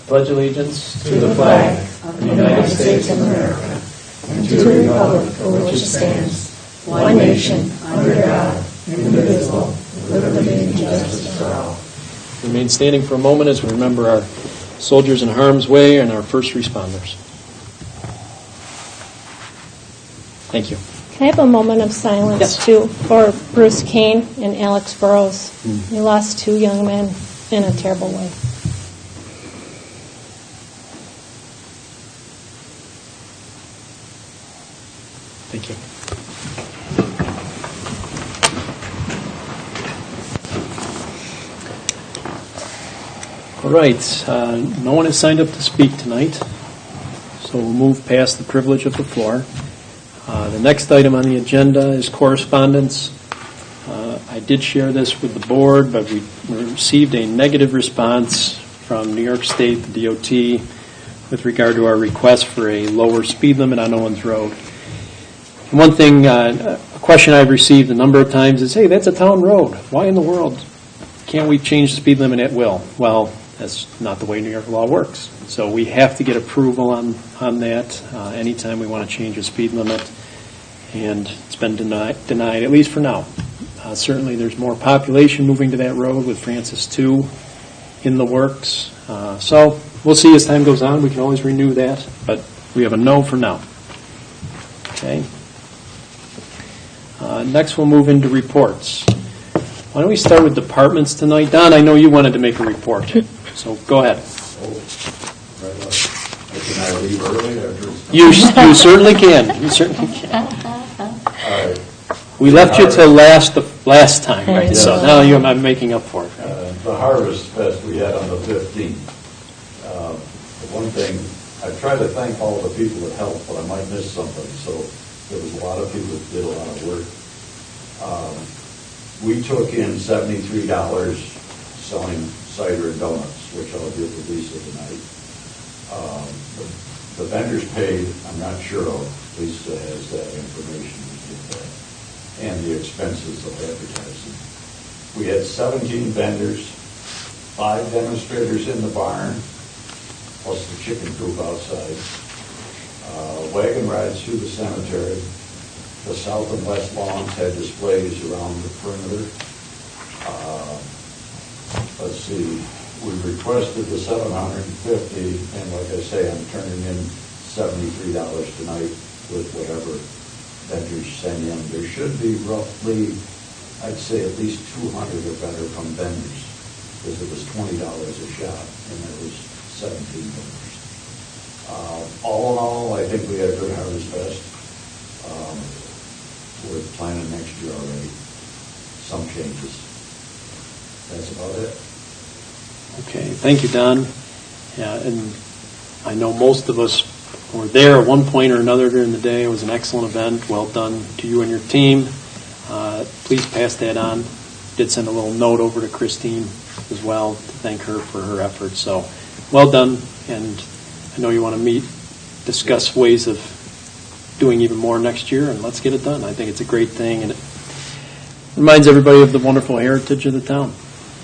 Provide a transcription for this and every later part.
pledge allegiance to the flag of the United States of America and to the republic for which it stands, one nation, under God, indivisible, with liberty and justice for all. Remain standing for a moment as we remember our soldiers in harm's way and our first responders. Thank you. Can I have a moment of silence, yes, too, for Bruce Kane and Alex Burrows? He lost two young men in a terrible way. Thank you. All right. No one has signed up to speak tonight, so we'll move past the privilege of the floor. The next item on the agenda is correspondence. I did share this with the board, but we received a negative response from New York State, the DOT, with regard to our request for a lower speed limit on Owens Road. And one thing, a question I've received a number of times is, hey, that's a town road. Why in the world can't we change the speed limit at will? Well, that's not the way New York law works. So we have to get approval on that anytime we want to change a speed limit. And it's been denied, at least for now. Certainly there's more population moving to that road with Francis 2 in the works. So we'll see as time goes on. We can always renew that, but we have a no for now. Okay. Next we'll move into reports. Why don't we start with departments tonight? Don, I know you wanted to make a report, so go ahead. Can I leave early after? You certainly can. You certainly can. All right. We left you till last time, right? Yes. So now I'm making up for it. The Harvest Fest we had on the 15th. One thing, I tried to thank all the people that helped, but I might miss somebody. So there was a lot of people that did a lot of work. We took in $73 selling cider and donuts, which I'll give to Lisa tonight. The vendors paid, I'm not sure of. Lisa has that information to get that. And the expenses of advertising. We had 17 vendors, 5 demonstrators in the barn, plus the chicken coop outside. Wagon rides through the cemetery. The south and west lawns had displays around the perimeter. Let's see, we requested the $750, and like I say, I'm turning in $73 tonight with whatever vendors send in. There should be roughly, I'd say at least 200 or better from vendors, because it was $20 a shot, and there was 17 vendors. All in all, I think we had a good Harvest Fest. We're planning next year already. Some changes. That's about it. Okay, thank you, Don. Yeah, and I know most of us were there at one point or another during the day. It was an excellent event. Well done to you and your team. Please pass that on. Did send a little note over to Christine as well to thank her for her efforts. So, well done. And I know you want to discuss ways of doing even more next year, and let's get it done. I think it's a great thing, and it reminds everybody of the wonderful heritage of the town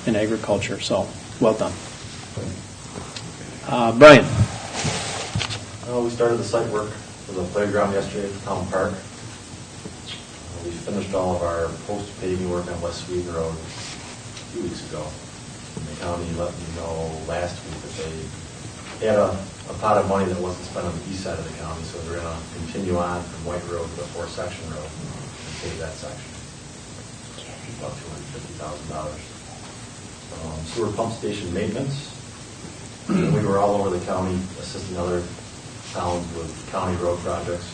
in agriculture. So, well done. Brian. We started the site work for the playground yesterday at the town park. We finished all of our post-paving work on West Sweden Road a few weeks ago. And the county let me know last week that they had a pot of money that wasn't spent on the east side of the county, so they're going to continue on from White Road to the 4-section road and pave that section. About $250,000. Sewer pump station maintenance. We were all over the county assisting other towns with county road projects,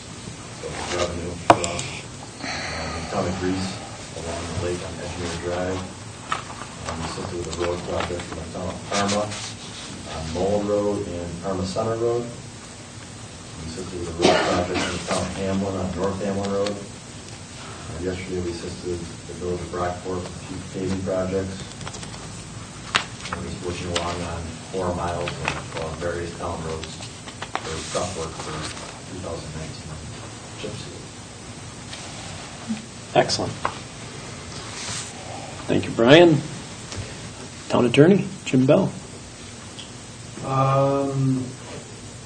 so it's revenue for us. Town of Greece along the lake on Engineer Drive. We assisted with a road project in the town of Parma on Mole Road and Parma Center Road. We assisted with a road project in the town of Hamlin on North Hamlin Road. Yesterday we assisted the village of Brockport with a few paving projects. We're just working along on 4 miles of various town roads for stuff work for 2019 chip seal. Excellent. Thank you, Brian. Town Attorney, Jim Bell.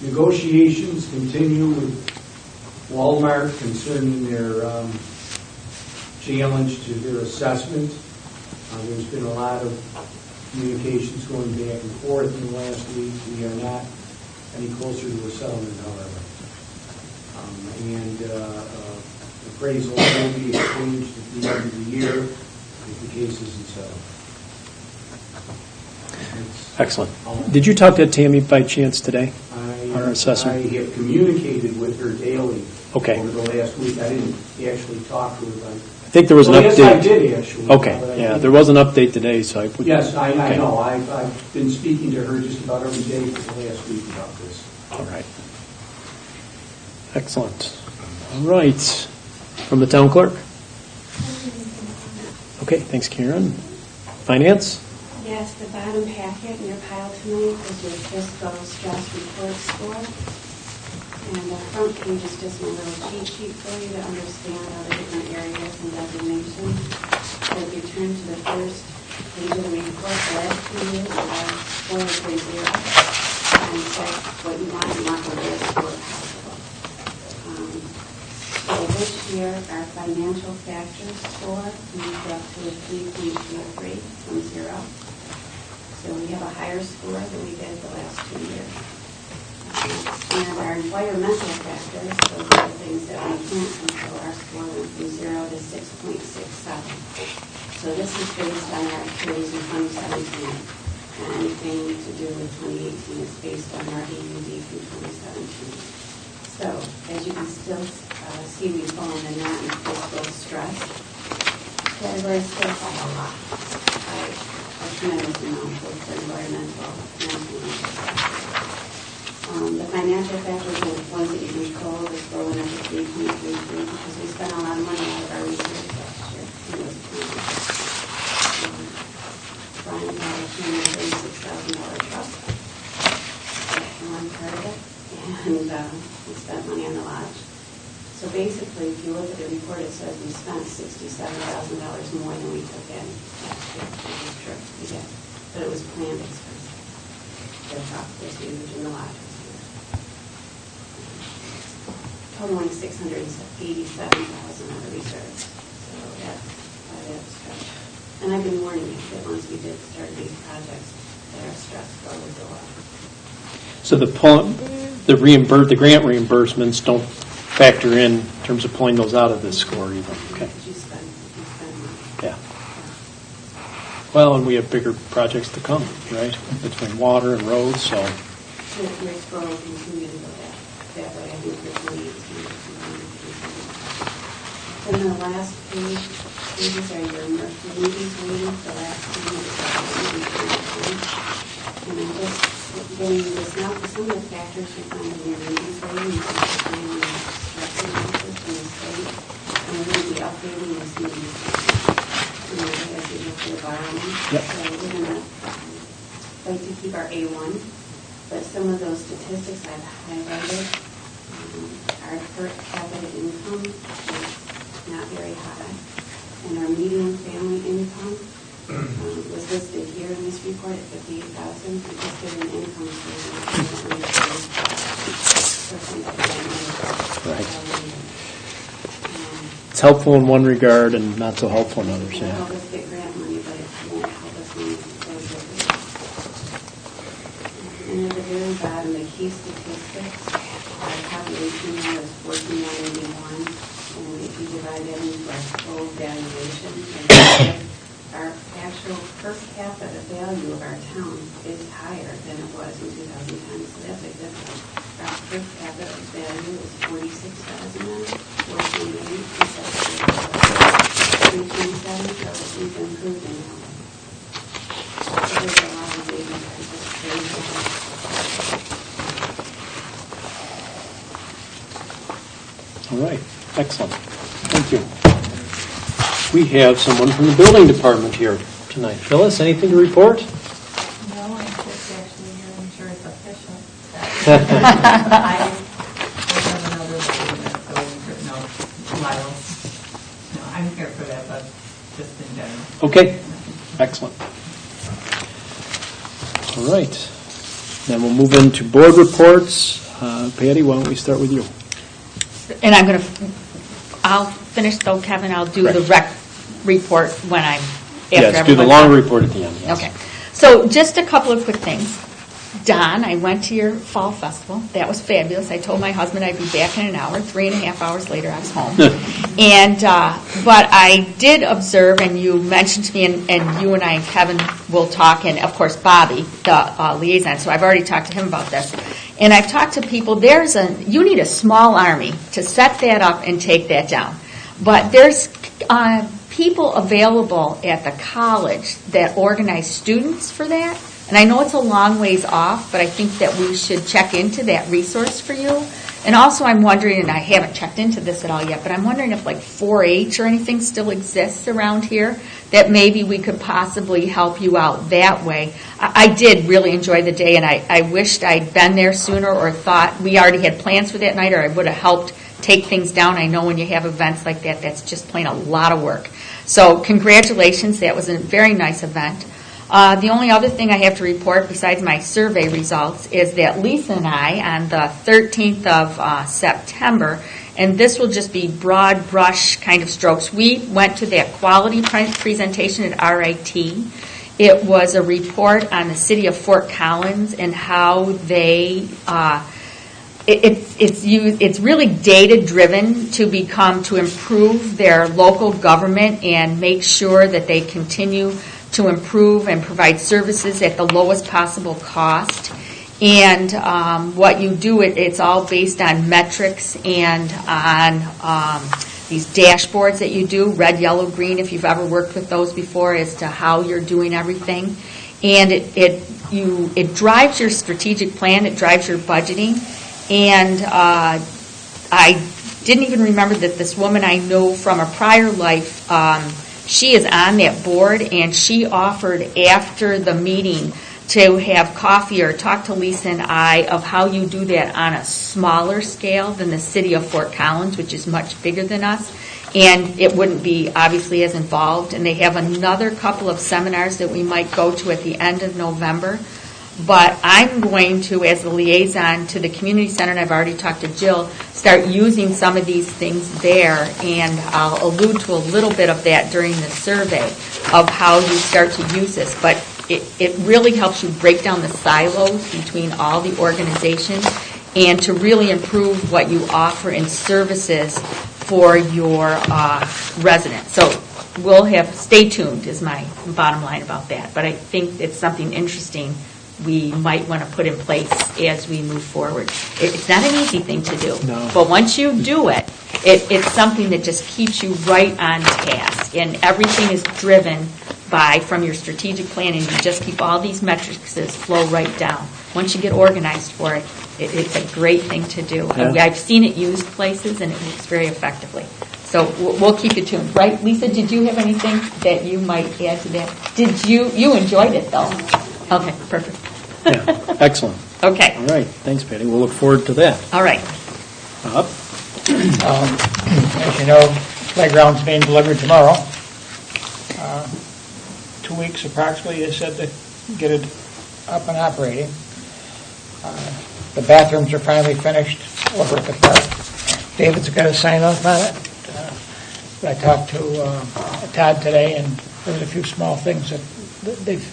Negotiations continue with Walmart concerning their challenge to their assessment. There's been a lot of communications going back and forth in the last week. We are not any closer to a settlement, however. And appraisal will be exchanged at the end of the year if the case isn't settled. Excellent. Did you talk to Tammy by chance today? Our assessor? I have communicated with her daily Okay. over the last week. I didn't actually talk to her, but... I think there was an update. Yes, I did actually. Okay, but I yeah, didn't- there was an update today, so I put... Yes, I Okay. know. I've been speaking to her just about every day for the last week about this. All right. Excellent. All right. From the town clerk? Okay, thanks, Karen. Finance? Yes, the bottom packet in your pile tonight is your fiscal stress report score. And the front page is just my little cheat sheet for you to understand all the different areas and designations. So if you turn to the first page of the report, the last 2 years, our score is 0. And that's what you want the lowest score possible. So this year, our financial factors score moved up to a 3.23 from 0. So we have a higher score than we did the last 2 years. And our environmental factors, those are the things that we can't control, our score went from 0 to 6.67. So this is based on our activities in 2017. And anything to do with 2018 is based on our AUD from 2017. So as you can still see, we fall in the non-fiscal stress category still by a lot. A tremendous amount both for environmental and financial factors. The financial factors are the ones that you control is going up to 3.33 because we spent a lot of money out of our reserves last year. It was Brian bought a $236,000 truck. That's one part of it. And we spent money on the lodge. So basically, if you look at the report, it says we spent $67,000 more than we took in last year. Which is true, we did. But it was planned expenses. The truck was huge and the lodge was huge. Totaling $687,000 on the reserves. So that's why that's stretch. And I've been warning you that once we did start these projects, that our stress score would go up. So the grant reimbursements don't factor in terms of pulling those out of this score either. Okay. You spend money. Yeah. Well, and we have bigger projects to come, right? Between water and roads, so. Your score will continue to go that way, I think, for 2018. Then the last pages are your Moody's ratings, the last 2 years. And I'm just getting you this now, because some of the factors you find in your Moody's rating, you can find in the stress analysis from the state, and we're going to be updating this Moody's rating as we look for the borrowing. Yep. So we're going to like to keep our A1, but some of those statistics I've highlighted, our per capita income is not very high, and our median family income was listed here in this report at $58,000. We just did an income survey. Right. It's helpful in one regard and not so helpful in others, It'll yeah. help us get grant money, but it won't help us when we close it. And at the very bottom, the key statistics, our population now is 14,981, and if you divide that into our full valuation, our actual per capita value of our town is higher than it was in 2010, so that's a good thing. Our per capita value is $46,000 now, $428,000 instead of $327,000, so we've improved in that way. So there's a lot of data that is just crazy. All right, excellent. Thank you. We have someone from the building department here tonight. Phyllis, anything to report? No, I'm just actually here, I'm sure it's official. I have another thing that's going for, no, Lyle. No, I'm here for that, but just in general. Okay, excellent. All right. Then we'll move into board reports. Patty, why don't we start with you? And I'll finish though, Kevin, I'll do the rec report when I'm after Yes, do the everyone's long done. report at the end. Yes. Okay. So just a couple of quick things. Don, I went to your fall festival. That was fabulous. I told my husband I'd be back in an hour. 3.5 hours later, I was home. But I did observe, and you mentioned to me, and you and I and Kevin will talk, and of course Bobby, the liaison. So I've already talked to him about this. And I've talked to people. You need a small army to set that up and take that down. But there's people available at the college that organize students for that. And I know it's a long ways off, but I think that we should check into that resource for you. And also I'm wondering, and I haven't checked into this at all yet, but I'm wondering if like 4-H or anything still exists around here, that maybe we could possibly help you out that way. I did really enjoy the day, and I wished I'd been there sooner, or thought we already had plans for that night, or I would have helped take things down. I know when you have events like that, that's just plain a lot of work. So congratulations, that was a very nice event. The only other thing I have to report besides my survey results is that Lisa and I, on the 13th of September, and this will just be broad brush kind of strokes, we went to that quality presentation at RIT. It was a report on the city of Fort Collins and how they it's really data driven to improve their local government and make sure that they continue to improve and provide services at the lowest possible cost. And what you do, it's all based on metrics and on these dashboards that you do, red, yellow, green, if you've ever worked with those before, as to how you're doing everything. And it drives your strategic plan, it drives your budgeting. And I didn't even remember that this woman I know from a prior life, she is on that board, and she offered after the meeting to have coffee or talk to Lisa and I of how you do that on a smaller scale than the city of Fort Collins, which is much bigger than us. And it wouldn't be obviously as involved. And they have another couple of seminars that we might go to at the end of November. But I'm going to, as the liaison to the community center, and I've already talked to Jill, start using some of these things there, and I'll allude to a little bit of that during the survey of how you start to use this. But it really helps you break down the silos between all the organizations and to really improve what you offer in services for your residents. So stay tuned is my bottom line about that. But I think it's something interesting we might want to put in place as we move forward. It's not an easy thing to do, No. But once you do it, it's something that just keeps you right on task, and everything is driven from your strategic plan, and you just keep all these metrics that flow right down. Once you get organized for it, it's a great thing to do. Yeah. I've seen it used places, and it works very effectively. So we'll keep you tuned. Right, Lisa, did you have anything that you might add to that? Did you enjoyed it, though? Okay, perfect. Yeah, excellent. Okay, All right, thanks, Patty. We'll look forward to that. all right. Bob? As you know, playground's being delivered tomorrow. 2 weeks approximately, they said, to get it up and operating. The bathrooms are finally finished over at the park. David's got to sign off on it. I talked to Todd today, and there was a few small things that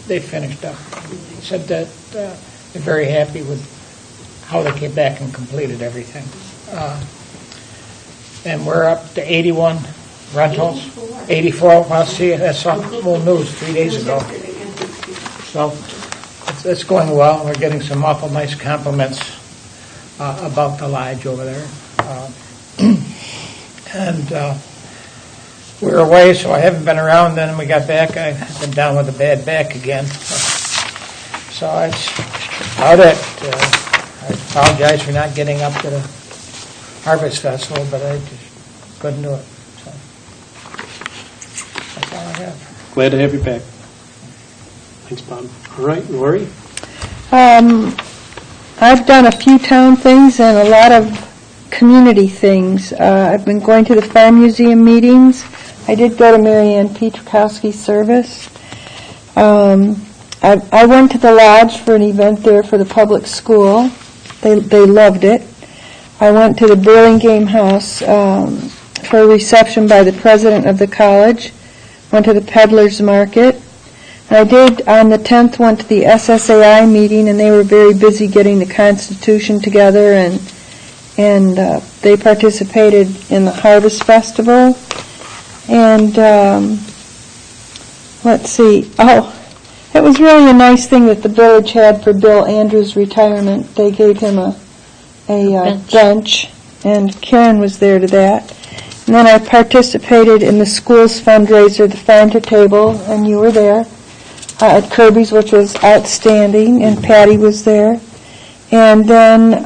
they finished up. He said that they're very happy with how they came back and completed everything. And we're up to 81 rentals. 84. Well, see, that's on old news 3 days ago. So it's going well. We're getting some awful nice compliments about the lodge over there. And we were away, so I haven't been around. Then we got back. I've been down with a bad back again. So that's about it. I apologize for not getting up to the Harvest Festival, but I just couldn't do it. So that's all I have. Glad to have you back. Thanks, Bob. All right, Lori? I've done a few town things and a lot of community things. I've been going to the Farm Museum meetings. I did go to Mary Ann Pietrkowski's service. I went to the lodge for an event there for the public school. They loved it. I went to the Burlingame House for a reception by the president of the college. Went to the Peddler's Market. And I did, on the 10th, went to the SSAI meeting, and they were very busy getting the Constitution together, and they participated in the Harvest Festival. And let's see, it was really a nice thing that the village had for Bill Andrews' retirement. They gave him a bench, and Karen was there to that. And then I participated in the school's fundraiser, the Farm to Table, and you were there, at Kirby's, which was outstanding, and Patty was there. And then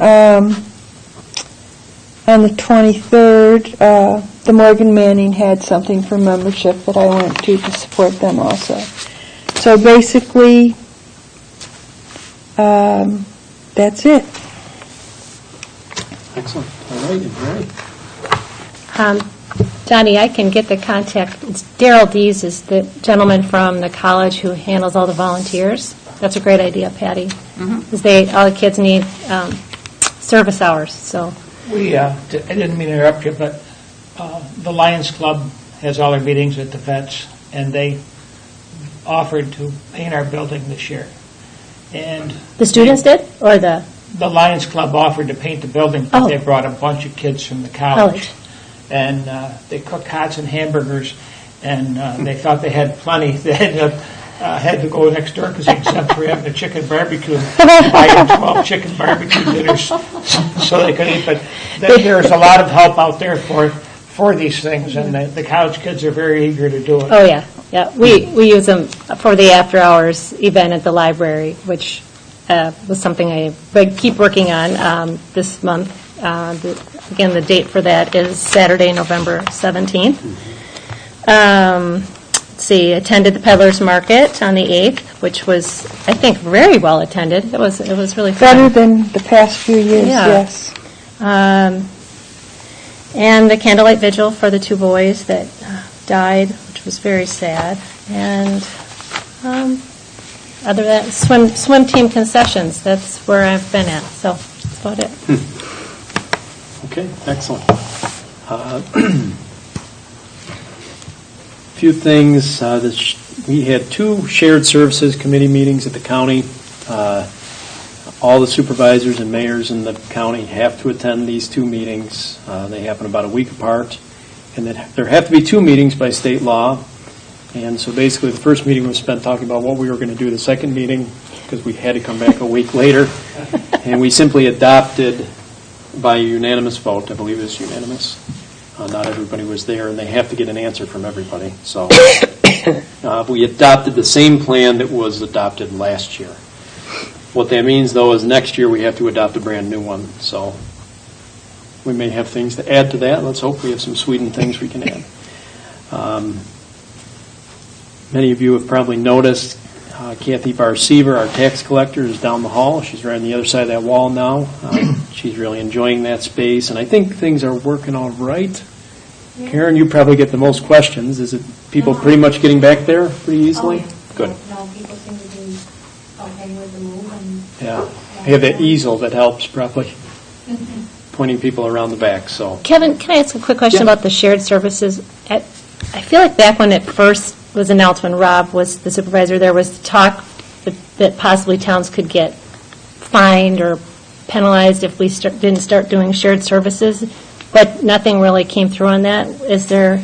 on the 23rd, the Morgan Manning had something for membership that I went to support them also. So basically, that's it. Excellent. All right, and Mary? Johnny, I can get the contact. It's Daryl Dees is the gentleman from the college who handles all the volunteers. That's a great idea, Patty. Because all the kids need service hours. So I didn't mean to interrupt you, but the Lions Club has all their meetings at the vets, and they offered to paint our building this year. And the students did, or the Lions Club offered to paint the building, but they brought a bunch of kids from the college. And they cooked hots and hamburgers, and they thought they had plenty. They had to go next door because they exempt for having a chicken barbecue, buy them 12 chicken barbecue dinners so they could eat. But there's a lot of help out there for these things, and the college kids are very eager to do it. Oh, yeah. We use them for the after-hours event at the library, which was something I keep working on this month. Again, the date for that is Saturday, November 17th. Let's see, attended the Peddler's Market on the 8th, which was, I think, very well attended. It was really fun. Better than the past few years, yes. And the candlelight vigil for the two boys that died, which was very sad. And other than that, swim team concessions, that's where I've been at. So that's about it. Okay, excellent. Few things. We had two shared services committee meetings at the county. All the supervisors and mayors in the county have to attend these two meetings. They happen about a week apart. And then there have to be two meetings by state law. And so basically the first meeting was spent talking about what we were going to do the second meeting, because we had to come back a week later. And we simply adopted by unanimous vote, I believe it was unanimous. Not everybody was there, and they have to get an answer from everybody. So we adopted the same plan that was adopted last year. What that means, though, is next year we have to adopt a brand new one. So we may have things to add to that. Let's hope we have some Sweden things we can add. Many of you have probably noticed Kathy Barseaver, our tax collector, is down the hall. She's right on the other side of that wall now. She's really enjoying that space, and I think things are working all right. Yeah. Karen, you probably get the most questions. Is it people pretty much getting back there pretty easily? Yeah. Good. No, people seem to be okay with the move. Yeah. They have that easel that helps probably, pointing people around the back. So, Kevin, can I ask a quick question about the shared services? I feel like back when it first was announced, when Rob was the supervisor, there was talk that possibly towns could get fined or penalized if we didn't start doing shared services, but nothing really came through on that. Is there?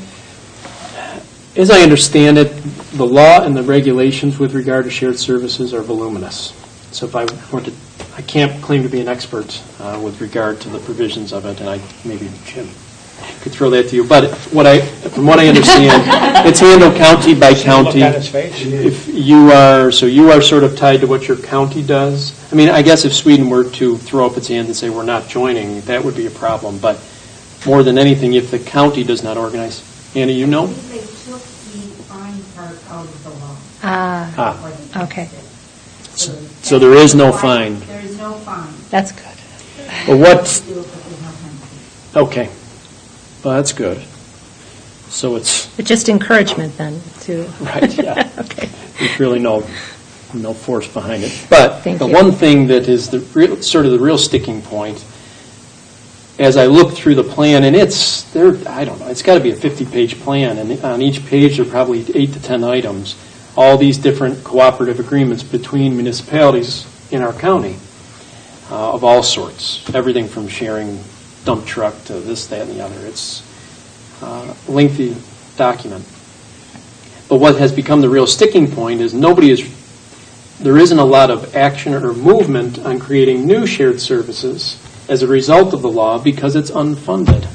As I understand it, the law and the regulations with regard to shared services are voluminous. So if I were to, I can't claim to be an expert with regard to the provisions of it, and maybe Jim could throw that to you. But from what I understand, it's handled county by county. Look at his face. If you are sort of tied to what your county does. I mean, I guess if Sweden were to throw up its hand and say we're not joining, that would be a problem. But more than anything, if the county does not organize, Annie, you know? They took the fine part out of the law. Okay. So there is no fine. There is no fine. That's good. Well, what? Do it, but there's no penalty. Okay. Well, that's good. So it's But just encouragement then to. right. Yeah. Okay. There's really no no force behind it. But Thank the you. one thing that is sort of the real sticking point, as I look through the plan, and I don't know, it's got to be a 50-page plan, and on each page there are probably 8 to 10 items, all these different cooperative agreements between municipalities in our county of all sorts, everything from sharing dump truck to this, that, and the other. It's a lengthy document. But what has become the real sticking point is there isn't a lot of action or movement on creating new shared services as a result of the law because it's unfunded.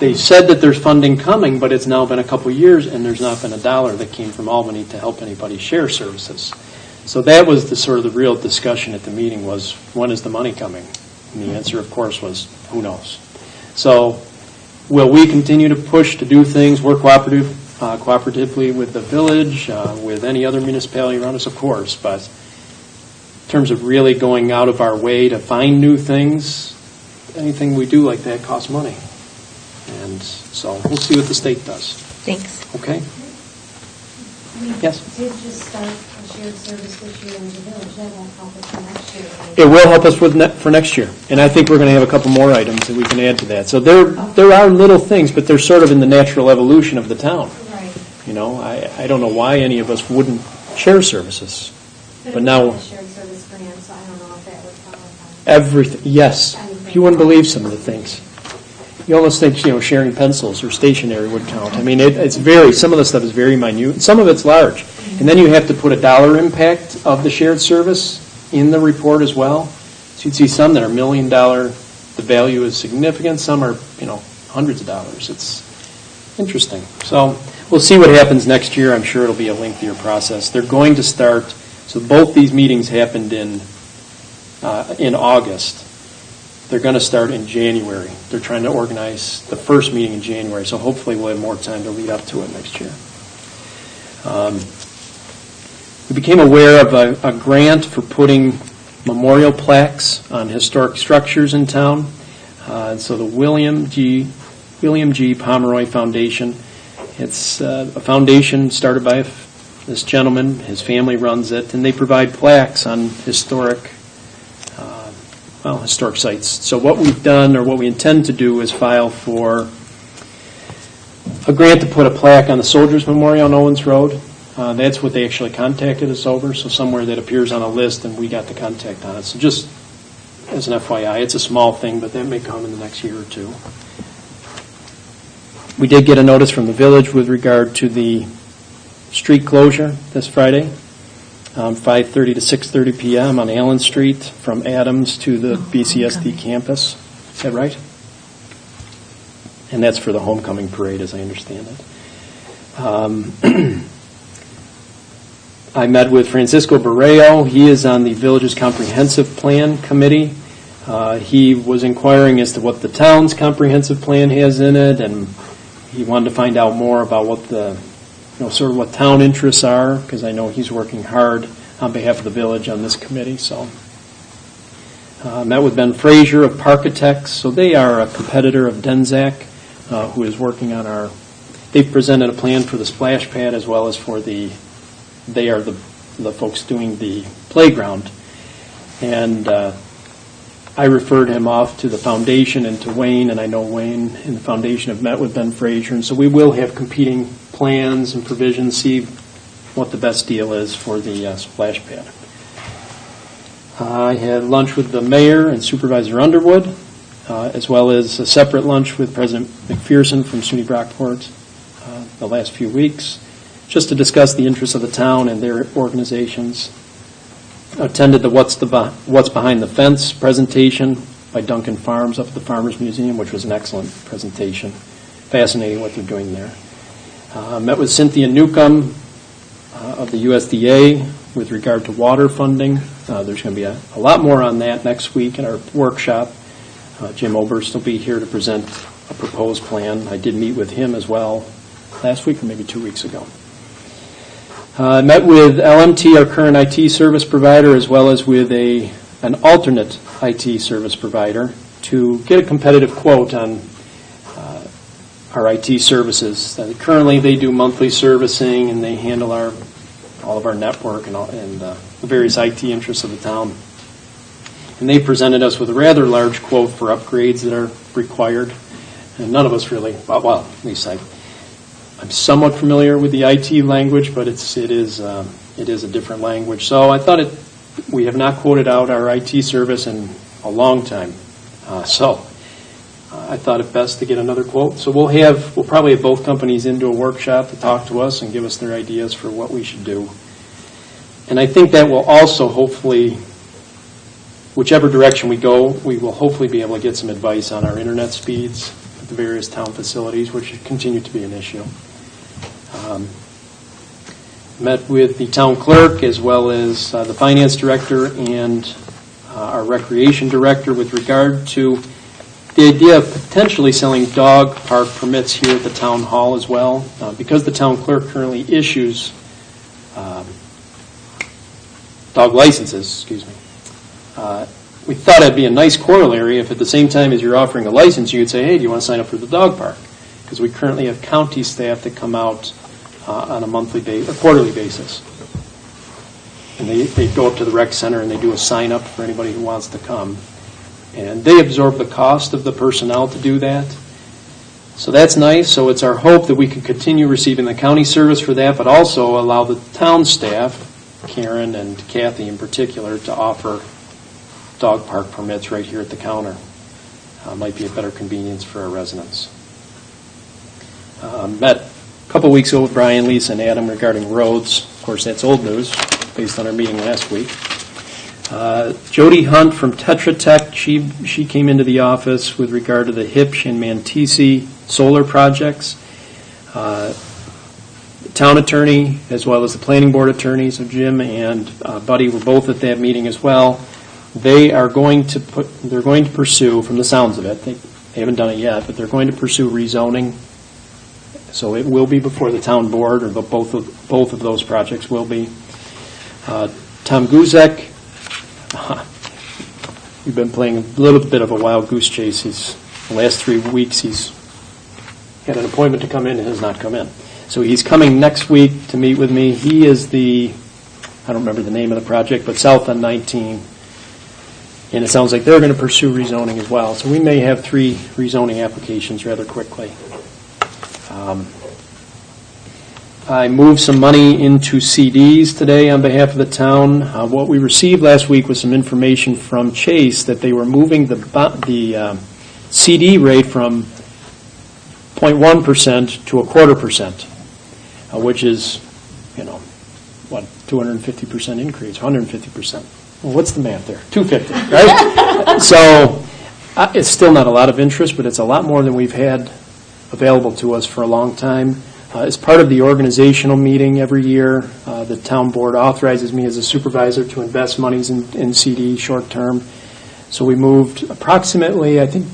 They said that there's funding coming, but it's now been a couple years and there's not been a dollar that came from Albany to help anybody share services. So that was the real discussion at the meeting was, when is the money coming? And the answer, of course, was, who knows? So will we continue to push to do things, work cooperatively with the village, with any other municipality around us? Of course, but in terms of really going out of our way to find new things, anything we do like that costs money. And so we'll see what the state does. Thanks. Okay? We Yes? did just start a shared service this year in the village. That won't help us for next year. It will help us for next year. And I think we're going to have a couple more items that we can add to that. So there are little things, but they're sort of in the natural evolution of the town. Right. You know, I don't know why any of us wouldn't share services. But now, a shared service grant, so I don't know if that would qualify. everything, yes. You wouldn't believe some of the things. You almost think, sharing pencils or stationery would count. I mean, some of the stuff is very minute, some of it's large. And then you have to put a dollar impact of the shared service in the report as well. So you'd see some that are $1 million, the value is significant, some are, hundreds of dollars. It's interesting. So we'll see what happens next year. I'm sure it'll be a lengthier process. They're going to start, so both these meetings happened in August. They're going to start in January. They're trying to organize the first meeting in January, so hopefully we'll have more time to lead up to it next year. We became aware of a grant for putting memorial plaques on historic structures in town. So the William G. Pomeroy Foundation. It's a foundation started by this gentleman. His family runs it, and they provide plaques on historic sites. So what we've done, or what we intend to do, is file for a grant to put a plaque on the Soldiers Memorial on Owens Road. That's what they actually contacted us over, so somewhere that appears on a list, and we got the contact on it. So just as an FYI, it's a small thing, but that may come in the next year or two. We did get a notice from the village with regard to the street closure this Friday, 5:30 to 6:30 p.m. on Allen Street from Adams to the BCSD campus. Is that right? And that's for the homecoming parade, as I understand it. I met with Francisco Barreo. He is on the village's comprehensive plan committee. He was inquiring as to what the town's comprehensive plan has in it, and he wanted to find out more about what sort of what town interests are, because I know he's working hard on behalf of the village on this committee. So, met with Ben Frazier of Parkitects. So they are a competitor of Denzac, who is working on they've presented a plan for the splash pad as well as for they are the folks doing the playground. And I referred him off to the foundation and to Wayne, and I know Wayne and the foundation have met with Ben Frazier, and so we will have competing plans and provisions, see what the best deal is for the splash pad. I had lunch with the mayor and Supervisor Underwood, as well as a separate lunch with President McPherson from SUNY Brockport the last few weeks, just to discuss the interests of the town and their organizations. Attended the What's Behind the Fence presentation by Duncan Farms up at the Farmers Museum, which was an excellent presentation. Fascinating what they're doing there. Met with Cynthia Newcomb of the USDA with regard to water funding. There's going to be a lot more on that next week in our workshop. Jim Oberst will be here to present a proposed plan. I did meet with him as well last week or maybe 2 weeks ago. Met with LMT, our current IT service provider, as well as with an alternate IT service provider to get a competitive quote on our IT services. Currently, they do monthly servicing and they handle our all of our network and the various IT interests of the town. And they presented us with a rather large quote for upgrades that are required. And none of us really, well, at least I'm somewhat familiar with the IT language, but it is a different language. So I thought we have not quoted out our IT service in a long time. So I thought it best to get another quote. So we'll probably have both companies into a workshop to talk to us and give us their ideas for what we should do. And I think that will also hopefully, whichever direction we go, we will hopefully be able to get some advice on our internet speeds at the various town facilities, which continue to be an issue. Met with the town clerk as well as the finance director and our recreation director with regard to the idea of potentially selling dog park permits here at the town hall as well. Because the town clerk currently issues dog licenses, we thought it'd be a nice corollary if at the same time as you're offering a license, you could say, hey, do you want to sign up for the dog park? Because we currently have county staff that come out on a quarterly basis. And they go up to the rec center and they do a sign up for anybody who wants to come. And they absorb the cost of the personnel to do that. So that's nice. So it's our hope that we can continue receiving the county service for that, but also allow the town staff, Karen and Kathy in particular, to offer dog park permits right here at the counter. Might be a better convenience for our residents. Met a couple weeks ago with Brian, Lisa, and Adam regarding roads. Of course, that's old news based on our meeting last week. Jody Hunt from Tetra Tech, she came into the office with regard to the Hipsch and Manteese solar projects. The town attorney, as well as the planning board attorney, so Jim and Buddy were both at that meeting as well. They're going to pursue, from the sounds of it, they haven't done it yet, but they're going to pursue rezoning. So it will be before the town board, or both of those projects will be. Tom Guzek, we've been playing a little bit of a wild goose chase. The last 3 weeks he's had an appointment to come in and has not come in. So he's coming next week to meet with me. He is I don't remember the name of the project, but South on 19. And it sounds like they're going to pursue rezoning as well. So we may have 3 rezoning applications rather quickly. I moved some money into CDs today on behalf of the town. What we received last week was some information from Chase that they were moving the CD rate from 0.1% to 0.25%, which is, 250% increase, 150%. Well, what's the math there? 250, right? So it's still not a lot of interest, but it's a lot more than we've had available to us for a long time. As part of the organizational meeting every year, the town board authorizes me as a supervisor to invest monies in CD short term. So we moved approximately, I think,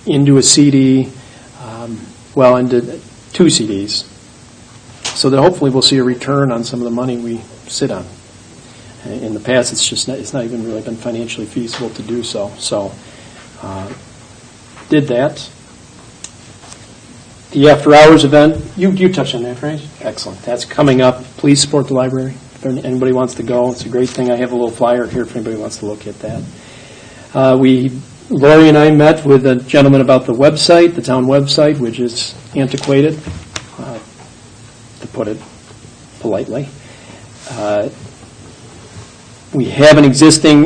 into a CD, into 2 CDs, so that hopefully we'll see a return on some of the money we sit on. In the past, it's not even really been financially feasible to do so. So did that. The after-hours event, you touched on that, right? Excellent. That's coming up. Please support the library. If anybody wants to go, it's a great thing. I have a little flyer here if anybody wants to look at that. Lori and I met with a gentleman about the website, the town website, which is antiquated, to put it politely. We have an existing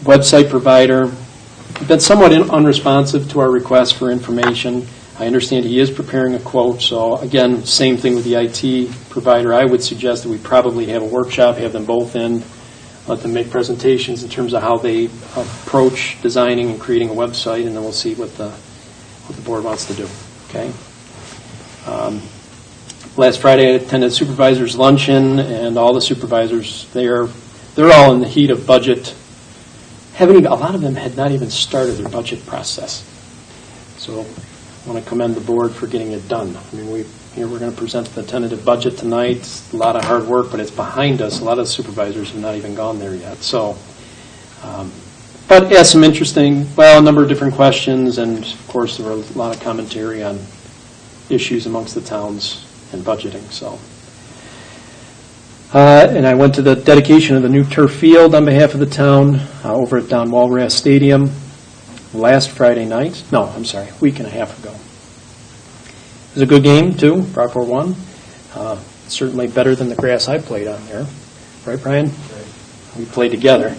website provider. We've been somewhat unresponsive to our requests for information. I understand he is preparing a quote, so again, same thing with the IT provider. I would suggest that we probably have a workshop, have them both in, let them make presentations in terms of how they approach designing and creating a website, and then we'll see what the board wants to do. Okay. Last Friday, I attended supervisors' luncheon, and all the supervisors they're all in the heat of budget. A lot of them had not even started their budget process. So I want to commend the board for getting it done. I mean, we're going to present the tentative budget tonight. It's a lot of hard work, but it's behind us. A lot of supervisors have not even gone there yet. So, but asked some a number of different questions, and of course there were a lot of commentary on issues amongst the towns and budgeting. So, And I went to the dedication of the new turf field on behalf of the town over at Don Walrath Stadium last Friday night. No, I'm sorry, a week and a half ago. It was a good game, too. Rockport won. Certainly better than the grass I played on there. Right, Brian? Right. We played together.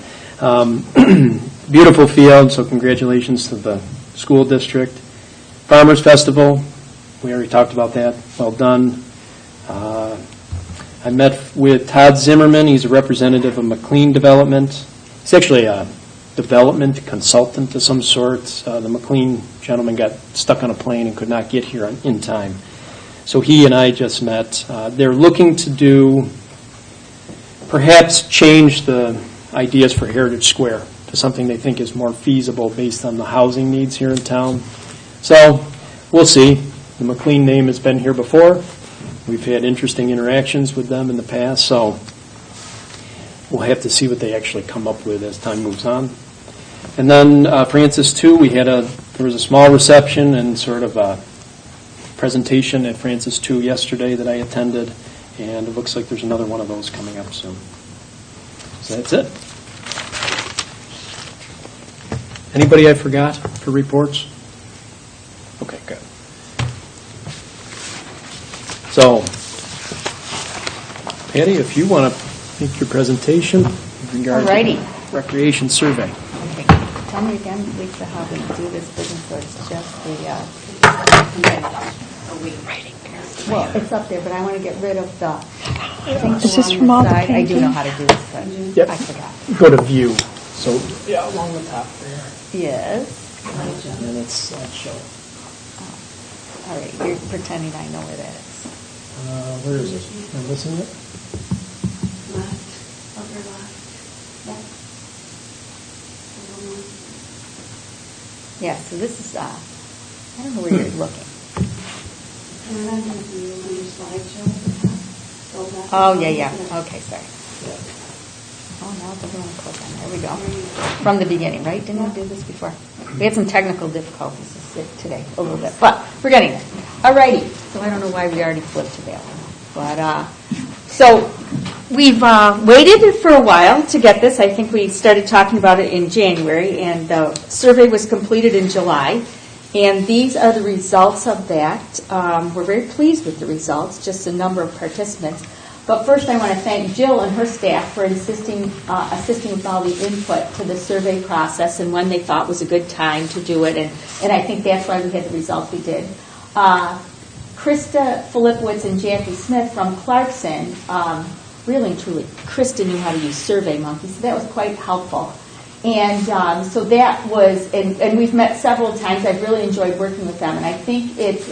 Beautiful field, so congratulations to the school district. Farmers Festival, we already talked about that. Well done. I met with Todd Zimmerman. He's a representative of McLean Development. He's actually a development consultant of some sort. The McLean gentleman got stuck on a plane and could not get here in time. So he and I just met. They're looking to do, perhaps change the ideas for Heritage Square to something they think is more feasible based on the housing needs here in town. So we'll see. The McLean name has been here before. We've had interesting interactions with them in the past, so we'll have to see what they actually come up with as time moves on. And then Francis 2, there was a small reception and sort of a presentation at Francis 2 yesterday that I attended, and it looks like there's another one of those coming up soon. So that's it. Anybody I forgot for reports? Okay, good. So, Patty, if you want to make your presentation in regard to the recreation survey. Okay. Tell me again, Lisa, how we do this business, so it's just the, well, it's up there, but I want to get rid of the things Is this along from the all the side. I do painting? know how to do this, but Yep. I forgot. Go to view. So, yeah, along the top there. Yes. And then it's slideshow. All right, you're pretending I know where that is. Where is it? Am I missing it? Left, upper left. Yeah, so this is, I don't know where you're looking. And then I'm going to do under slideshow at the top. Go back. Oh, yeah. Okay, sorry. Oh, no, it doesn't want to click on. There we go. From the beginning, right? Didn't we do this before? We had some technical difficulties today, a little bit, but we're getting there. All righty. So I don't know why we already flipped to that one. But, so we've waited for a while to get this. I think we started talking about it in January, and the survey was completed in July. And these are the results of that. We're very pleased with the results, just a number of participants. But first I want to thank Jill and her staff for assisting with all the input to the survey process and when they thought was a good time to do it. And I think that's why we had the results we did. Krista Filipowicz and Jackie Smith from Clarkson, really and truly, Krista knew how to use SurveyMonkey, so that was quite helpful. And so that was, and we've met several times. I've really enjoyed working with them, and I think it's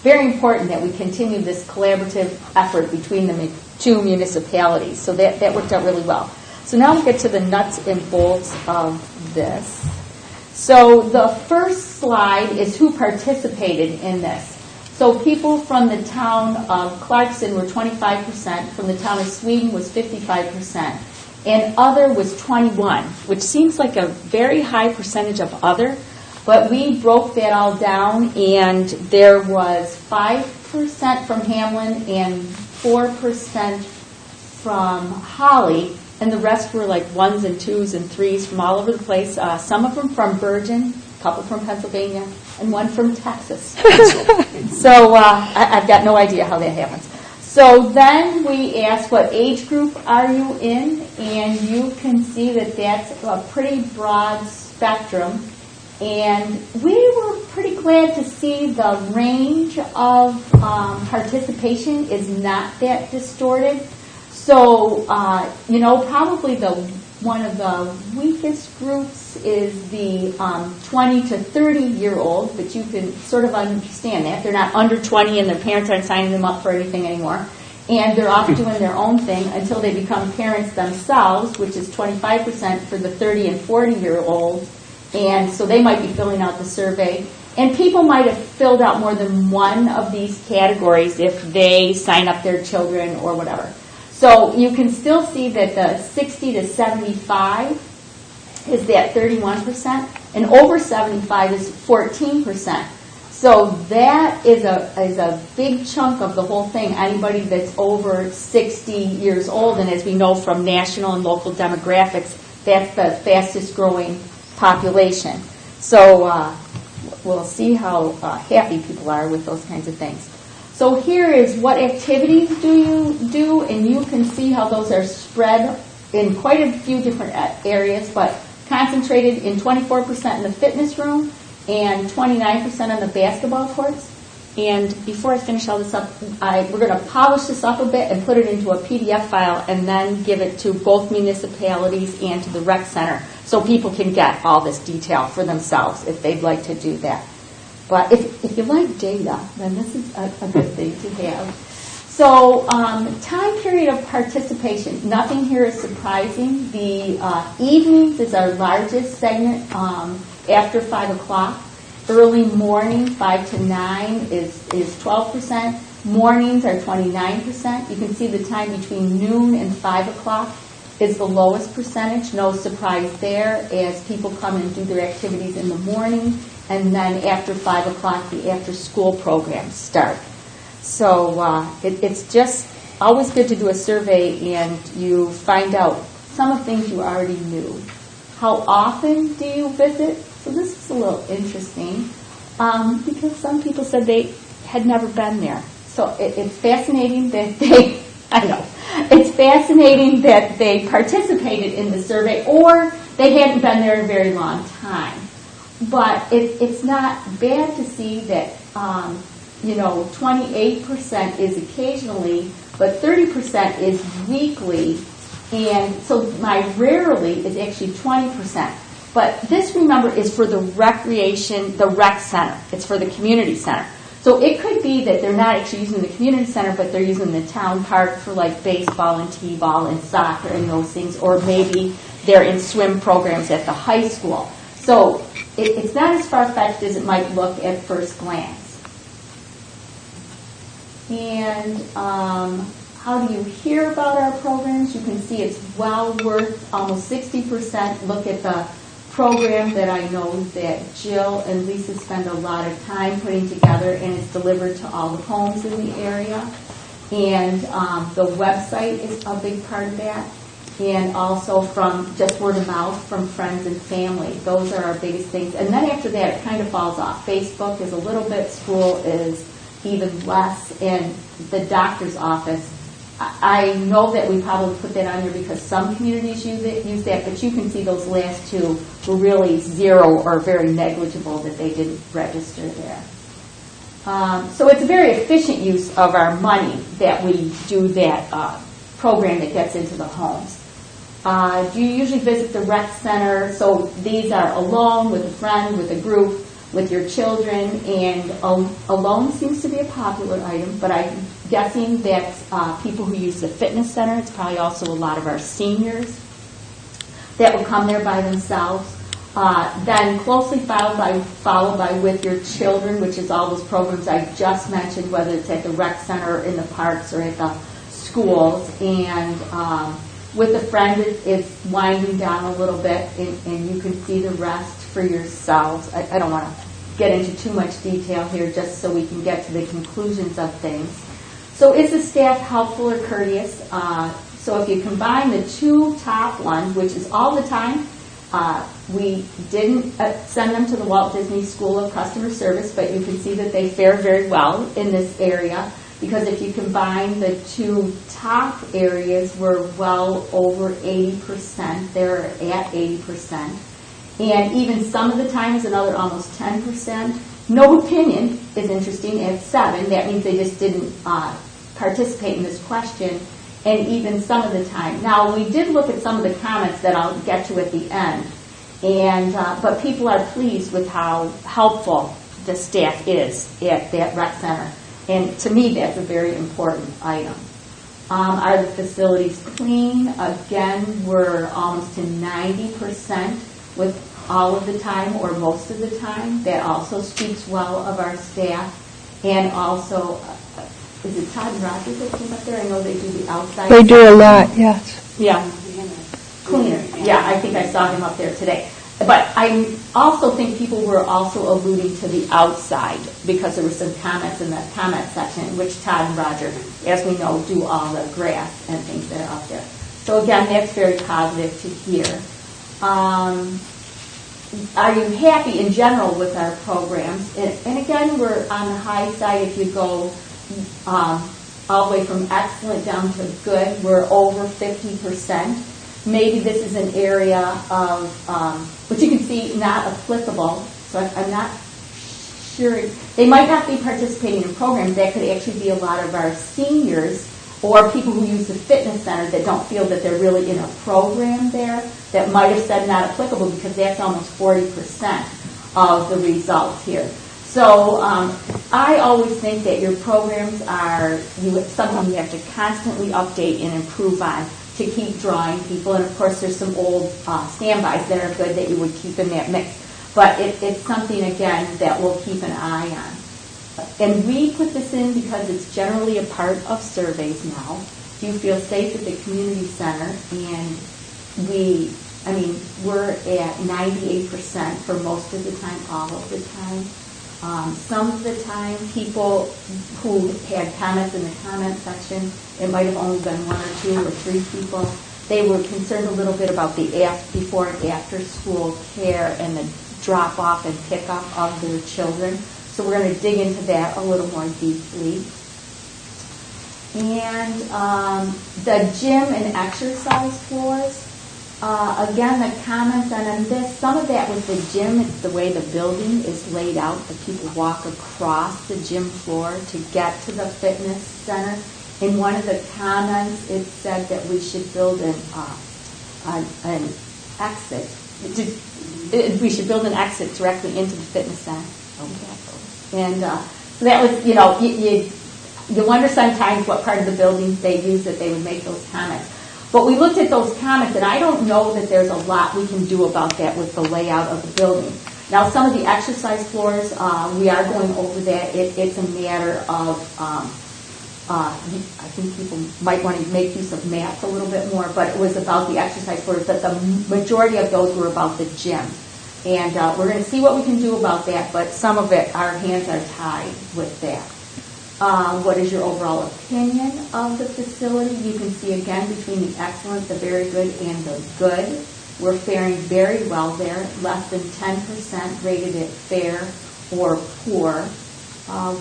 very important that we continue this collaborative effort between the two municipalities. So that worked out really well. So now we'll get to the nuts and bolts of this. So the first slide is who participated in this. So people from the town of Clarkson were 25%, from the town of Sweden was 55%. And other was 21, which seems like a very high percentage of other, but we broke that all down, and there was 5% from Hamlin and 4% from Holly, and the rest were like 1s and 2s and 3s from all over the place. Some of them from Bergen, a couple from Pennsylvania, and one from Texas. So I've got no idea how that happens. So then we asked, what age group are you in? And you can see that that's a pretty broad spectrum. And we were pretty glad to see the range of participation is not that distorted. So, probably one of the weakest groups is the 20 to 30-year-old, but you can sort of understand that. They're not under 20 and their parents aren't signing them up for anything anymore. And they're off doing their own thing until they become parents themselves, which is 25% for the 30 and 40-year-old. And so they might be filling out the survey. And people might have filled out more than one of these categories if they sign up their children or whatever. So you can still see that the 60 to 75 is that 31%, and over 75 is 14%. So that is a big chunk of the whole thing. Anybody that's over 60 years old, and as we know from national and local demographics, that's the fastest growing population. So we'll see how happy people are with those kinds of things. So here is what activities do you do, and you can see how those are spread in quite a few different areas, but concentrated in 24% in the fitness room and 29% on the basketball courts. And before I finish all this up, we're going to polish this up a bit and put it into a PDF file and then give it to both municipalities and to the rec center so people can get all this detail for themselves if they'd like to do that. But if you like data, then this is a good thing to have. So time period of participation, nothing here is surprising. The evenings is our largest segment after 5 o'clock. Early morning, 5 to 9, is 12%. Mornings are 29%. You can see the time between noon and 5 o'clock is the lowest percentage. No surprise there, as people come and do their activities in the morning, and then after 5 o'clock, the after-school programs start. So it's just always good to do a survey, and you find out some of the things you already knew. How often do you visit? So this is a little interesting because some people said they had never been there. So it's fascinating that they, I know, it's fascinating that they participated in the survey or they hadn't been there in a very long time. But it's not bad to see that, 28% is occasionally, but 30% is weekly. And so my rarely is actually 20%. But this, remember, is for the recreation, the rec center. It's for the community center. So it could be that they're not actually using the community center, but they're using the town park for like baseball and t-ball and soccer and those things, or maybe they're in swim programs at the high school. So it's not as far-fetched as it might look at first glance. And how do you hear about our programs? You can see it's well worth almost 60%. Look at the program that I know that Jill and Lisa spend a lot of time putting together, and it's delivered to all the homes in the area. And the website is a big part of that. And also from just word of mouth from friends and family. Those are our biggest things. And then after that, it kind of falls off. Facebook is a little bit, school is even less, and the doctor's office. I know that we probably put that on here because some communities use that, but you can see those last two were really zero or very negligible that they didn't register there. So it's a very efficient use of our money that we do that program that gets into the homes. Do you usually visit the rec center? So these are alone, with a friend, with a group, with your children, and alone seems to be a popular item, but I'm guessing that people who use the fitness center, it's probably also a lot of our seniors that will come there by themselves. Then closely followed by with your children, which is all those programs I just mentioned, whether it's at the rec center, in the parks, or at the schools. And with a friend, it's winding down a little bit, and you can see the rest for yourselves. I don't want to get into too much detail here, just so we can get to the conclusions of things. So is the staff helpful or courteous? So if you combine the two top ones, which is all the time, we didn't send them to the Walt Disney School of Customer Service, but you can see that they fare very well in this area, because if you combine the two top areas, we're well over 80%. They're at 80%. And even some of the time is another almost 10%. No opinion is interesting at 7%. That means they just didn't participate in this question. And even some of the time. Now, we did look at some of the comments that I'll get to at the end. And but people are pleased with how helpful the staff is at that rec center. And to me, that's a very important item. Are the facilities clean? Again, we're almost to 90% with all of the time or most of the time. That also speaks well of our staff. And also, is it Todd and Roger that came up there? I know they do the outside. They do a lot, yes. Yeah. Cleaner. Yeah, I think I saw him up there today. But I also think people were also alluding to the outside because there were some comments in the comment section, in which Todd and Roger, as we know, do all the grass and things that are out there. So again, that's very positive to hear. Are you happy in general with our programs? And again, we're on the high side if you go all the way from excellent down to good. We're over 50%. Maybe this is an area of, which you can see, not applicable. So I'm not sure. They might not be participating in programs. That could actually be a lot of our seniors or people who use the fitness center that don't feel that they're really in a program there that might have said not applicable because that's almost 40% of the results here. So I always think that your programs are something you have to constantly update and improve on to keep drawing people. And of course, there's some old standbys that are good that you would keep in that mix. But it's something, again, that we'll keep an eye on. And we put this in because it's generally a part of surveys now. Do you feel safe at the community center? And we're at 98% for most of the time, all of the time. Some of the time, people who had comments in the comment section, it might have only been 1 or 2 or 3 people. They were concerned a little bit about the before and after school care and the drop off and pick up of their children. So we're going to dig into that a little more deeply. And the gym and exercise floors. Again, the comments on this, some of that was the gym. It's the way the building is laid out, that people walk across the gym floor to get to the fitness center. In one of the comments, it said that we should build an exit. We should build an exit directly into the fitness center. And so that was, you wonder sometimes what part of the buildings they use that they would make those comments. But we looked at those comments, and I don't know that there's a lot we can do about that with the layout of the building. Now, some of the exercise floors, we are going over that. It's a matter of, I think people might want to make use of math a little bit more, but it was about the exercise floors, but the majority of those were about the gym. And we're going to see what we can do about that, but some of it, our hands are tied with that. What is your overall opinion of the facility? You can see again between the excellent, the very good, and the good. We're faring very well there. Less than 10% rated it fair or poor.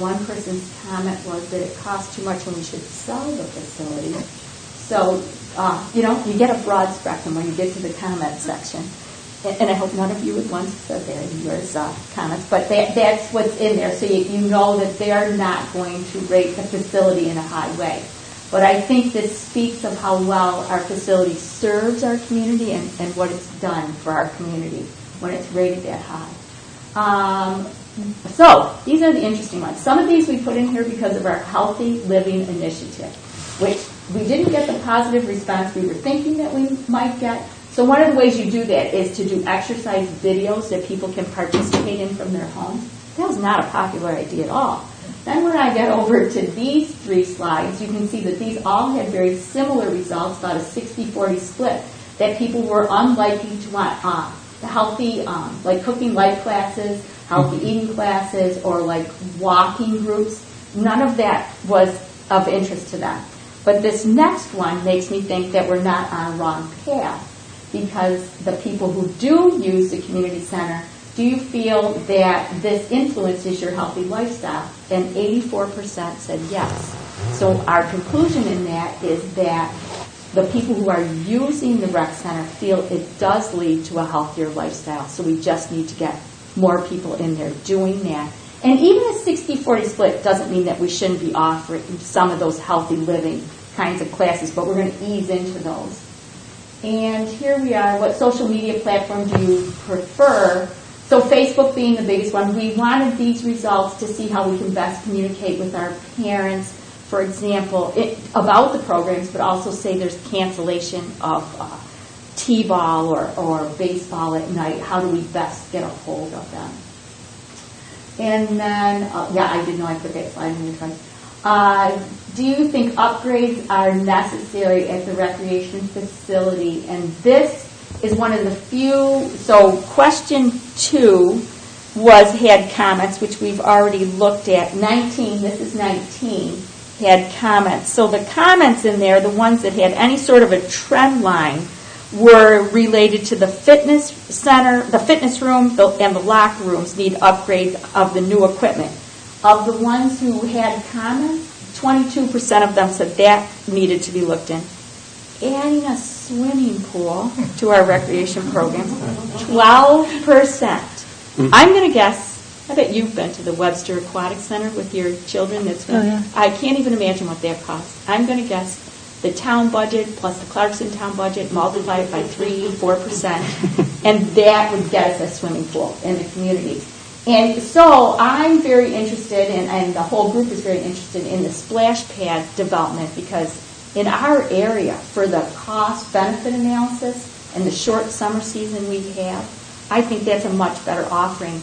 One person's comment was that it costs too much and we should sell the facility. So, you get a broad spectrum when you get to the comment section. And I hope none of you at once said that in your comments, but that's what's in there, so you know that they're not going to rate the facility in a high way. But I think this speaks of how well our facility serves our community and what it's done for our community when it's rated that high. So these are the interesting ones. Some of these we put in here because of our Healthy Living Initiative, which we didn't get the positive response we were thinking that we might get. So one of the ways you do that is to do exercise videos that people can participate in from their homes. That was not a popular idea at all. Then when I get over to these 3 slides, you can see that these all had very similar results, about a 60-40 split, that people were unlikely to want the healthy, like cooking life classes, healthy eating classes, or like walking groups. None of that was of interest to them. But this next one makes me think that we're not on a wrong path. Because the people who do use the community center, do you feel that this influences your healthy lifestyle? And 84% said yes. So our conclusion in that is that the people who are using the rec center feel it does lead to a healthier lifestyle. So we just need to get more people in there doing that. And even a 60-40 split doesn't mean that we shouldn't be offering some of those healthy living kinds of classes, but we're going to ease into those. And here we are. What social media platform do you prefer? So Facebook being the biggest one. We wanted these results to see how we can best communicate with our parents, for example, about the programs, but also say there's cancellation of t-ball or baseball at night. How do we best get a hold of them? And then, I didn't know I put that slide in there twice. Do you think upgrades are necessary at the recreation facility? And this is one of the few, so question 2 had comments, which we've already looked at. 19, this is 19, had comments. So the comments in there, the ones that had any sort of a trend line, were related to the fitness center, the fitness room, and the locker rooms need upgrades of the new equipment. Of the ones who had comments, 22% of them said that needed to be looked in. Adding a swimming pool to our recreation program, 12%. I'm going to guess, I bet you've been to the Webster Aquatic Center with your children. I can't even imagine what that costs. I'm going to guess the town budget plus the Clarkson town budget, multiply it by 3-4%, and that would get us a swimming pool in the community. And so I'm very interested, and the whole group is very interested in the splash pad development, because in our area, for the cost-benefit analysis and the short summer season we have, I think that's a much better offering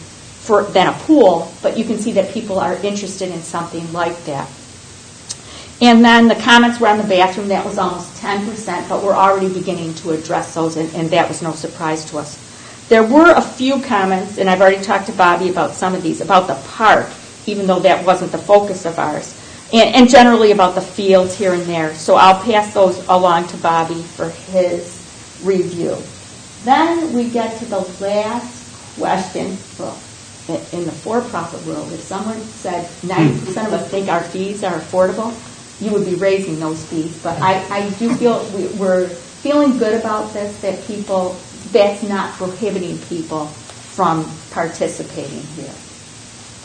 than a pool, but you can see that people are interested in something like that. And then the comments were on the bathroom. That was almost 10%, but we're already beginning to address those, and that was no surprise to us. There were a few comments, and I've already talked to Bobby about some of these, about the park, even though that wasn't the focus of ours, and generally about the fields here and there. So I'll pass those along to Bobby for his review. Then we get to the last question. Well, in the for-profit world, if someone said 90% of us think our fees are affordable, you would be raising those fees. But I do feel we're feeling good about this, that that's not prohibiting people from participating here.